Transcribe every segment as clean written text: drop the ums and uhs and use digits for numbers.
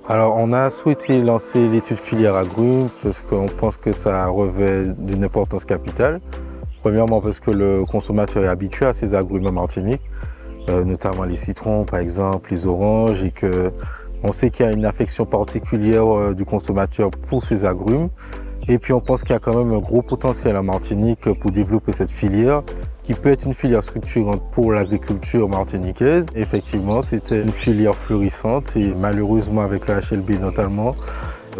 Alors, on a souhaité lancer l'étude filière agrumes parce qu'on pense que ça revêt d'une importance capitale. Premièrement, parce que le consommateur est habitué à ces agrumes en Martinique, notamment les citrons, par exemple, les oranges, et qu'on sait qu'il y a une affection particulière du consommateur pour ces agrumes. Et puis, on pense qu'il y a quand même un gros potentiel en Martinique pour développer cette filière, qui peut être une filière structurante pour l'agriculture martiniquaise. Effectivement, c'était une filière florissante et malheureusement, avec le HLB notamment,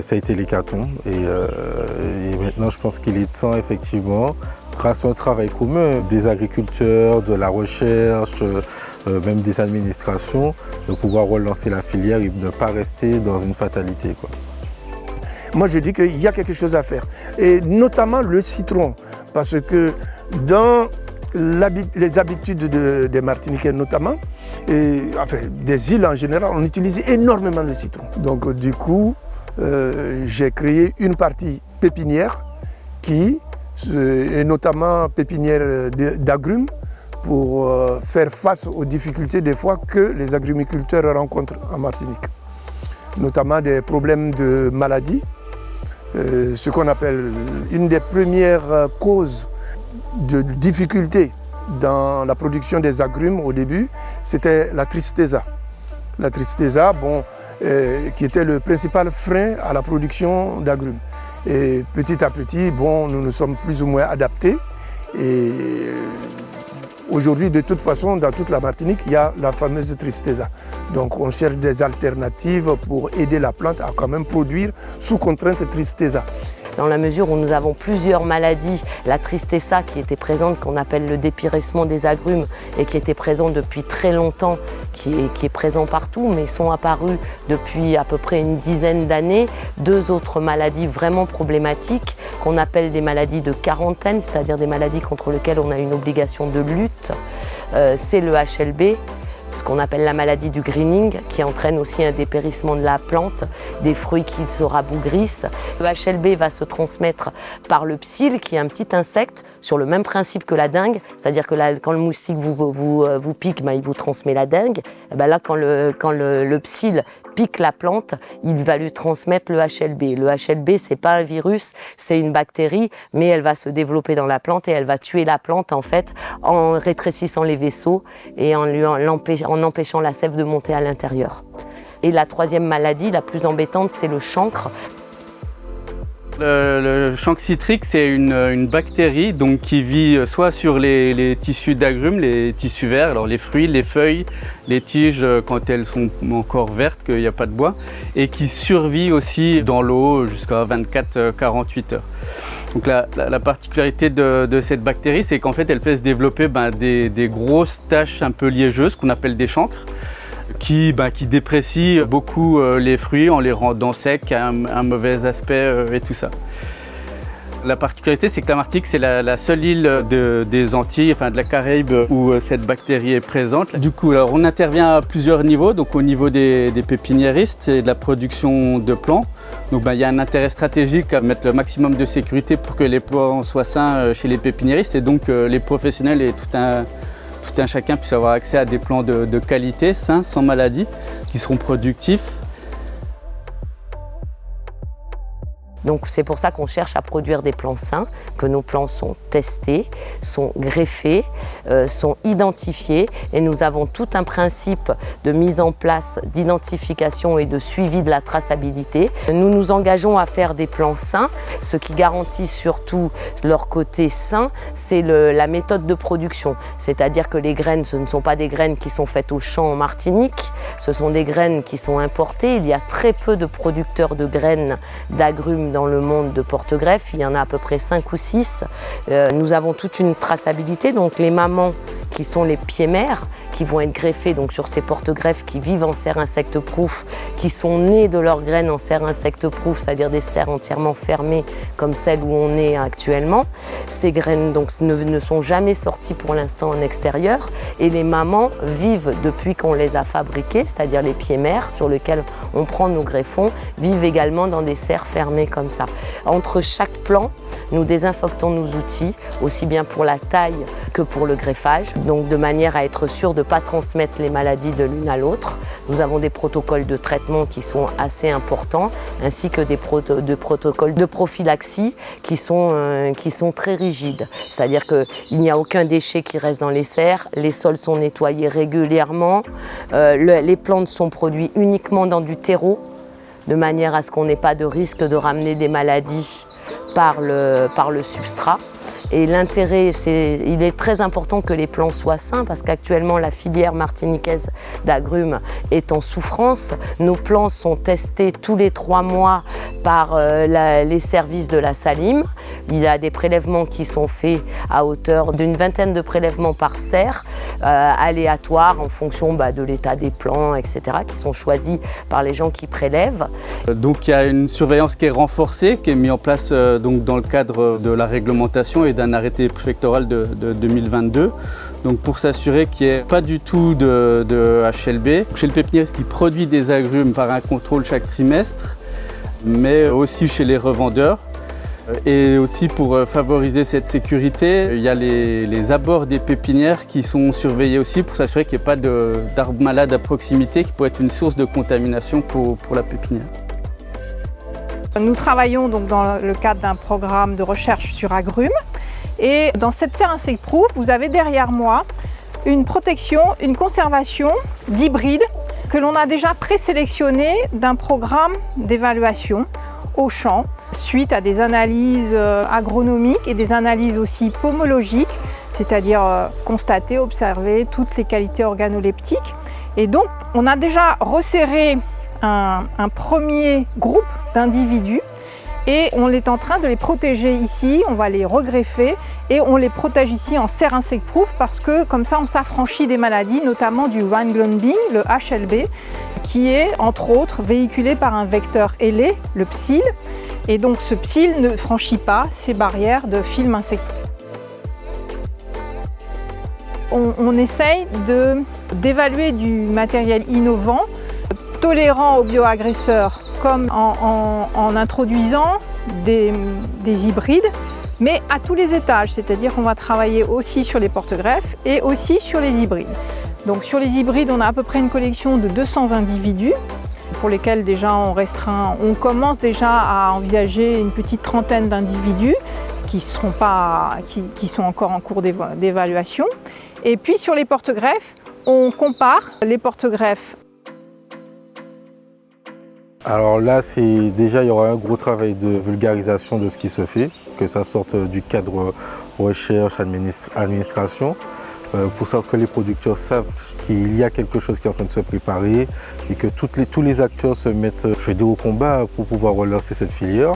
ça a été l'hécatombe. Et maintenant, je pense qu'il est temps, effectivement, grâce à un travail commun des agriculteurs, de la recherche, même des administrations, de pouvoir relancer la filière et ne pas rester dans une fatalité, quoi. Moi, je dis qu'il y a quelque chose à faire, et notamment le citron, parce que dans les habitudes des Martiniquais notamment, et enfin des îles en général, on utilise énormément le citron. Donc du coup, j'ai créé une partie pépinière et notamment pépinière d'agrumes, pour faire face aux difficultés des fois que les agrumiculteurs rencontrent en Martinique. Notamment des problèmes de maladies, ce qu'on appelle une des premières causes de difficultés dans la production des agrumes au début, c'était la tristeza. La tristeza, qui était le principal frein à la production d'agrumes. Et petit à petit, nous nous sommes plus ou moins adaptés. Et aujourd'hui, de toute façon, dans toute la Martinique, il y a la fameuse tristeza. Donc on cherche des alternatives pour aider la plante à quand même produire sous contrainte tristeza. Dans la mesure où nous avons plusieurs maladies, la tristeza qui était présente, qu'on appelle le dépérissement des agrumes, et qui était présent depuis très longtemps, qui est présent partout, mais sont apparues depuis à peu près une dizaine d'années, 2 autres maladies vraiment problématiques, qu'on appelle des maladies de quarantaine, c'est-à-dire des maladies contre lesquelles on a une obligation de lutte. C'est le HLB, ce qu'on appelle la maladie du greening, qui entraîne aussi un dépérissement de la plante, des fruits qui se rabougrissent. Le HLB va se transmettre par le psylle, qui est un petit insecte sur le même principe que la dengue, c'est-à-dire que quand le moustique vous pique, il vous transmet la dengue. Et là, quand le psylle pique la plante, il va lui transmettre le HLB. Le HLB, c'est pas un virus, c'est une bactérie, mais elle va se développer dans la plante et elle va tuer la plante en fait en rétrécissant les vaisseaux et en empêchant la sève de monter à l'intérieur. Et la 3e maladie, la plus embêtante, c'est le chancre. Le chancre citrique, c'est une bactérie qui vit soit sur les tissus d'agrumes, les tissus verts, alors les fruits, les feuilles, les tiges quand elles sont encore vertes, qu'il n'y a pas de bois, et qui survit aussi dans l'eau jusqu'à 24-48 heures. Donc la particularité de cette bactérie, c'est qu'en fait elle fait se développer des grosses taches un peu liégeuses qu'on appelle des chancres, qui déprécient beaucoup les fruits en les rendant secs, un mauvais aspect et tout ça. La particularité, c'est que la Martinique, c'est la seule île des Antilles, de la Caraïbe, où cette bactérie est présente. Du coup, alors, on intervient à plusieurs niveaux, donc au niveau des pépiniéristes et de la production de plants. Donc il y a un intérêt stratégique à mettre le maximum de sécurité pour que les plants soient sains chez les pépiniéristes, et donc les professionnels et tout un chacun puisse avoir accès à des plants de qualité, sains, sans maladie, qui seront productifs. Donc c'est pour ça qu'on cherche à produire des plants sains, que nos plants sont testés, sont greffés, sont identifiés, et nous avons tout un principe de mise en place d'identification et de suivi de la traçabilité. Nous nous engageons à faire des plants sains. Ce qui garantit surtout leur côté sain, c'est la méthode de production. C'est-à-dire que les graines, ce ne sont pas des graines qui sont faites au champ en Martinique, ce sont des graines qui sont importées. Il y a très peu de producteurs de graines d'agrumes dans le monde de porte-greffe, il y en a à peu près 5 ou 6. Nous avons toute une traçabilité, donc les mamans qui sont les pieds mères, qui vont être greffés donc, sur ces porte-greffes qui vivent en serre insecte-proof, qui sont nées de leurs graines en serre insecte-proof, c'est-à-dire des serres entièrement fermées comme celle où on est actuellement. Ces graines donc, ne sont jamais sorties pour l'instant en extérieur, et les mamans vivent depuis qu'on les a fabriquées, c'est-à-dire les pieds mères sur lesquels on prend nos greffons, vivent également dans des serres fermées comme ça. Entre chaque plant, nous désinfectons nos outils, aussi bien pour la taille que pour le greffage. donc de manière à être sûr de ne pas transmettre les maladies de l'une à l'autre. Nous avons des protocoles de traitement qui sont assez importants, ainsi que des protocoles de prophylaxie qui sont très rigides. C'est-à-dire qu'il n'y a aucun déchet qui reste dans les serres, les sols sont nettoyés régulièrement, les plantes sont produites uniquement dans du terreau, de manière à ce qu'on n'ait pas de risque de ramener des maladies par le substrat. Et l'intérêt, il est très important que les plants soient sains parce qu'actuellement la filière martiniquaise d'agrumes est en souffrance. Nos plants sont testés tous les 3 mois par les services de la Salim. Il y a des prélèvements qui sont faits à hauteur d'une 20aine de prélèvements par serre, aléatoires en fonction de l'état des plants, etc., qui sont choisis par les gens qui prélèvent. Donc il y a une surveillance qui est renforcée, qui est mise en place donc, dans le cadre de la réglementation et d'un arrêté préfectoral de 2022. Donc pour s'assurer qu'il n'y ait pas du tout de HLB. Chez le pépiniériste qui produit des agrumes par un contrôle chaque trimestre, mais aussi chez les revendeurs. Et aussi pour favoriser cette sécurité, il y a les abords des pépinières qui sont surveillés aussi pour s'assurer qu'il n'y ait pas d'arbres malades à proximité qui pourrait être une source de contamination pour la pépinière. Nous travaillons donc dans le cadre d'un programme de recherche sur agrumes. Et dans cette serre insect-proof, vous avez derrière moi une protection, une conservation d'hybrides que l'on a déjà présélectionnés d'un programme d'évaluation au champ suite à des analyses agronomiques et des analyses aussi pomologiques, c'est-à-dire constater, observer toutes les qualités organoleptiques. Et donc on a déjà resserré un premier groupe d'individus et on est en train de les protéger ici, on va les regreffer et on les protège ici en serre insect-proof parce que comme ça on s'affranchit des maladies, notamment du Wine-Glumbing, le HLB, qui est entre autres véhiculé par un vecteur ailé, le psylle. Et donc ce psylle ne franchit pas ces barrières de film insect-proof. On essaye d'évaluer du matériel innovant, tolérant aux bioagresseurs, comme en introduisant des hybrides, mais à tous les étages, c'est-à-dire qu'on va travailler aussi sur les porte-greffes et aussi sur les hybrides. Donc sur les hybrides, on a à peu près une collection de 200 individus pour lesquels déjà on commence déjà à envisager une petite trentaine d'individus qui sont encore en cours d'évaluation. Et puis sur les porte-greffes, on compare les porte-greffes. Alors là, déjà, il y aura un gros travail de vulgarisation de ce qui se fait, que ça sorte du cadre recherche, administration, pour que les producteurs savent qu'il y a quelque chose qui est en train de se préparer et que tous les acteurs se mettent au combat pour pouvoir relancer cette filière.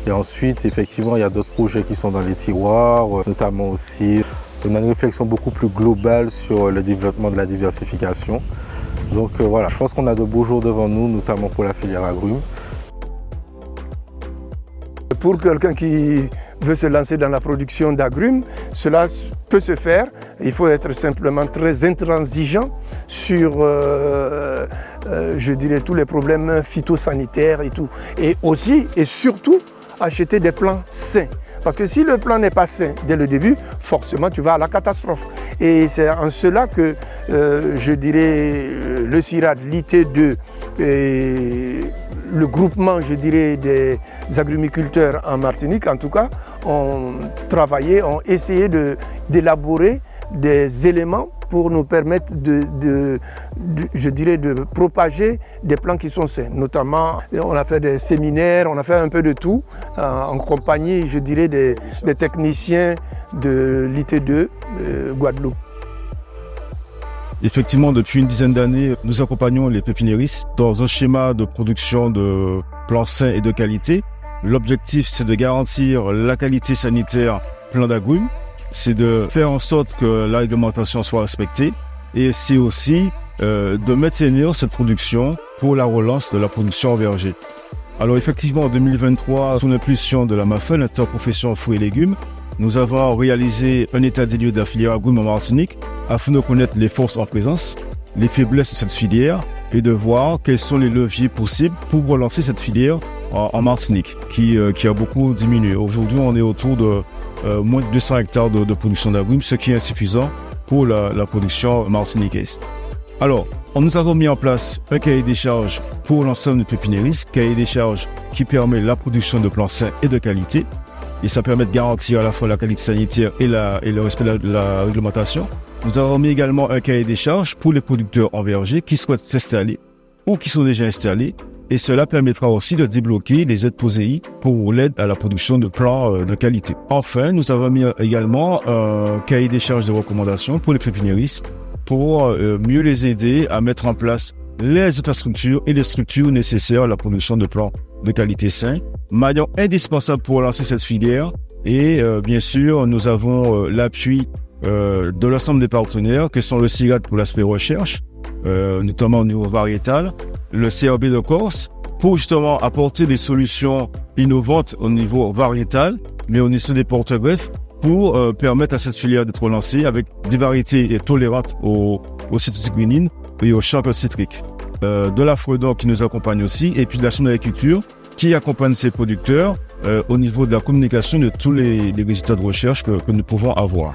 Et ensuite, effectivement, il y a d'autres projets qui sont dans les tiroirs, notamment aussi on a une réflexion beaucoup plus globale sur le développement de la diversification. Donc voilà, je pense qu'on a de beaux jours devant nous, notamment pour la filière agrumes. Pour quelqu'un qui veut se lancer dans la production d'agrumes, cela peut se faire. Il faut être simplement très intransigeant sur, je dirais, tous les problèmes phytosanitaires et tout. Et aussi, et surtout, acheter des plants sains. Parce que si le plant n'est pas sain dès le début, forcément tu vas à la catastrophe. Et c'est en cela que je dirais le CIRAD, l'IT2 et le groupement, je dirais, des agrumiculteurs en Martinique, en tout cas, ont travaillé, ont essayé d'élaborer des éléments pour nous permettre de propager des plants qui sont sains. Notamment, on a fait des séminaires, on a fait un peu de tout, en compagnie, je dirais, des techniciens de l'IT2 Guadeloupe. Effectivement, depuis une dizaine d'années, nous accompagnons les pépiniéristes dans un schéma de production de plants sains et de qualité. L'objectif, c'est de garantir la qualité sanitaire plants d'agrumes. C'est de faire en sorte que la réglementation soit respectée et c'est aussi de maintenir cette production pour la relance de la production en verger. Alors effectivement, en 2023, sous l'impulsion de la MAFEL, l'interprofession fruits et légumes, nous avons réalisé un état des lieux de la filière agrumes en Martinique afin de connaître les forces en présence, les faiblesses de cette filière et de voir quels sont les leviers possibles pour relancer cette filière en Martinique qui a beaucoup diminué. Aujourd'hui, on est autour de moins de 200 hectares de production d'agrumes, ce qui est insuffisant pour la production martiniquaise. Alors, nous avons mis en place un cahier des charges pour l'ensemble des pépiniéristes, cahier des charges qui permet la production de plants sains et de qualité. Et ça permet de garantir à la fois la qualité sanitaire et le respect de la réglementation. Nous avons mis également un cahier des charges pour les producteurs en verger qui souhaitent s'installer ou qui sont déjà installés. Et cela permettra aussi de débloquer les aides POSEI pour l'aide à la production de plants de qualité. Enfin, nous avons mis également un cahier des charges de recommandations pour les pépiniéristes pour mieux les aider à mettre en place les infrastructures et les structures nécessaires à la production de plants de qualité sains, maillon indispensable pour lancer cette filière. Et bien sûr, nous avons l'appui de l'ensemble des partenaires que sont le CIRAD pour l'aspect recherche, notamment au niveau variétal, le CRB de Corse, pour justement apporter des solutions innovantes au niveau variétal, mais au niveau des porte-greffes, pour permettre à cette filière d'être lancée avec des variétés tolérantes aux citrusiguinines et aux champignon citriques. De la Fredon qui nous accompagne aussi, et puis de la Chambre d'agriculture qui accompagne ces producteurs au niveau de la communication de tous les résultats de recherche que nous pouvons avoir.